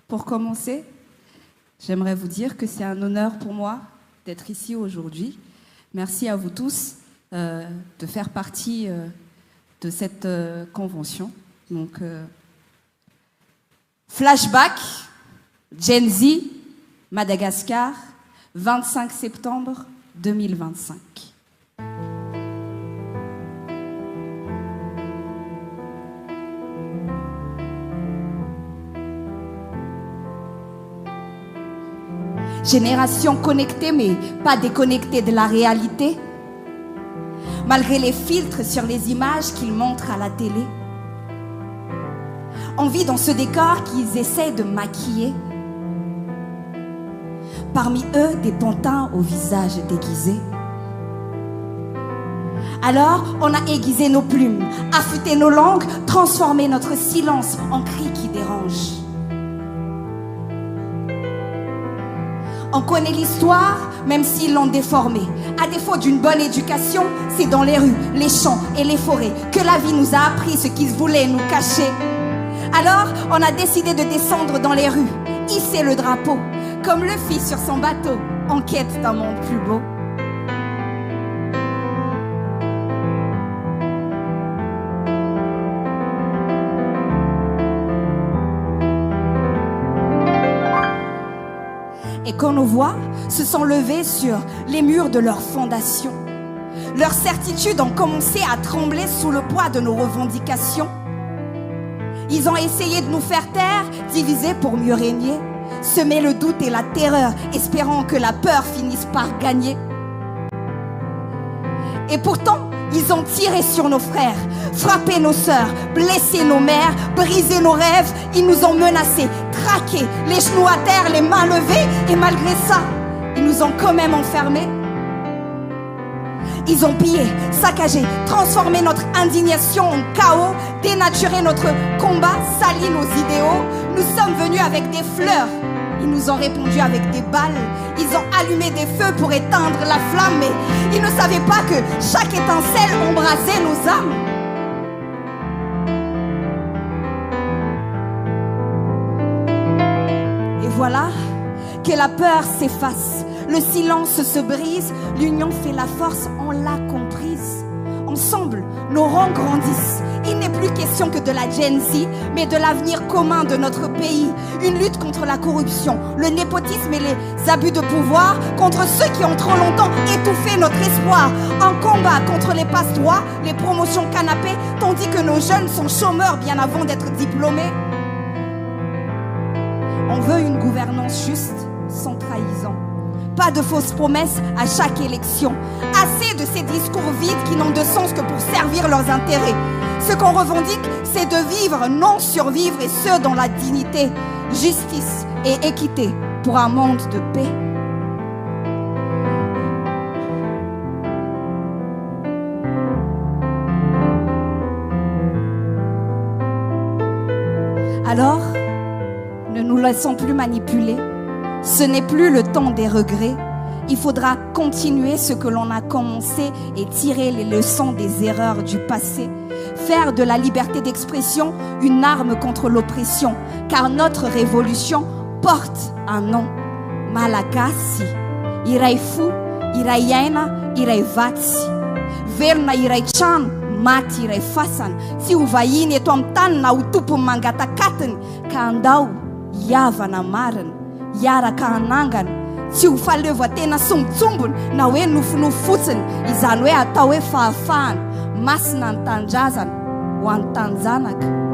Pour commencer, j'aimerais vous dire que c'est un honneur pour moi d'être ici aujourd'hui. Merci à vous tous de faire partie de cette convention. Donc, flashback, Gen Z, Madagascar, 25 septembre 2025. Génération connectée mais pas déconnectée de la réalité. Malgré les filtres sur les images qu'ils montrent à la télé. On vit dans ce décor qu'ils essaient de maquiller. Parmi eux, des pantins au visage déguisé. Alors, on a aiguisé nos plumes, affûté nos langues, transformé notre silence en cri qui dérange. On connaît l'histoire, même s'ils l'ont déformée. À défaut d'une bonne éducation, c'est dans les rues, les champs et les forêts que la vie nous a appris ce qu'ils voulaient nous cacher. Alors, on a décidé de descendre dans les rues, hisser le drapeau, comme le fit sur son bateau, en quête d'un monde plus beau. Et quand nos voix se sont levées sur les murs de leur fondation, leurs certitudes ont commencé à trembler sous le poids de nos revendications. Ils ont essayé de nous faire taire, diviser pour mieux régner, semer le doute et la terreur, espérant que la peur finisse par gagner. Et pourtant, ils ont tiré sur nos frères, frappé nos sœurs, blessé nos mères, brisé nos rêves. Ils nous ont menacés, traqués, les genoux à terre, les mains levées. Et malgré ça, ils nous ont quand même enfermés. Ils ont pillé, saccagé, transformé notre indignation en chaos, dénaturé notre combat, sali nos idéaux. Nous sommes venus avec des fleurs. Ils nous ont répondu avec des balles. Ils ont allumé des feux pour éteindre la flamme. Mais ils ne savaient pas que chaque étincelle embrasait nos âmes. Et voilà que la peur s'efface. Le silence se brise. L'union fait la force, on l'a comprise. Ensemble, nos rangs grandissent. Il n'est plus question que de la Gen Z, mais de l'avenir commun de notre pays. Une lutte contre la corruption, le népotisme et les abus de pouvoir, contre ceux qui ont trop longtemps étouffé notre espoir. Un combat contre les passe-droits, les promotions canapés, tandis que nos jeunes sont chômeurs bien avant d'être diplômés. On veut une gouvernance juste, sans trahison. Pas de fausses promesses à chaque élection. Assez de ces discours vides qui n'ont de sens que pour servir leurs intérêts. Ce qu'on revendique, c'est de vivre, non survivre, et ce dans la dignité, justice et équité pour un monde de paix. Alors, ne nous laissons plus manipuler. Ce n'est plus le temps des regrets. Il faudra continuer ce que l'on a commencé et tirer les leçons des erreurs du passé. Faire de la liberté d'expression une arme contre l'oppression. Car notre révolution porte un nom. Malagasy. Iraifu, Iraiena, Iraivatsi. Verna Iraichan, Mati Iraifasan. Si uvahiny eto amin'ny tany na ho tompo mangatakatiny ka andao iavana marina. Iaraka anangana tsy ho fahaleovan-tena sombitsombony na hoe nofinofo fotsiny izany hoe atao hoe fahafahana masina ny tanindrazana ho an'ny tanjanaka.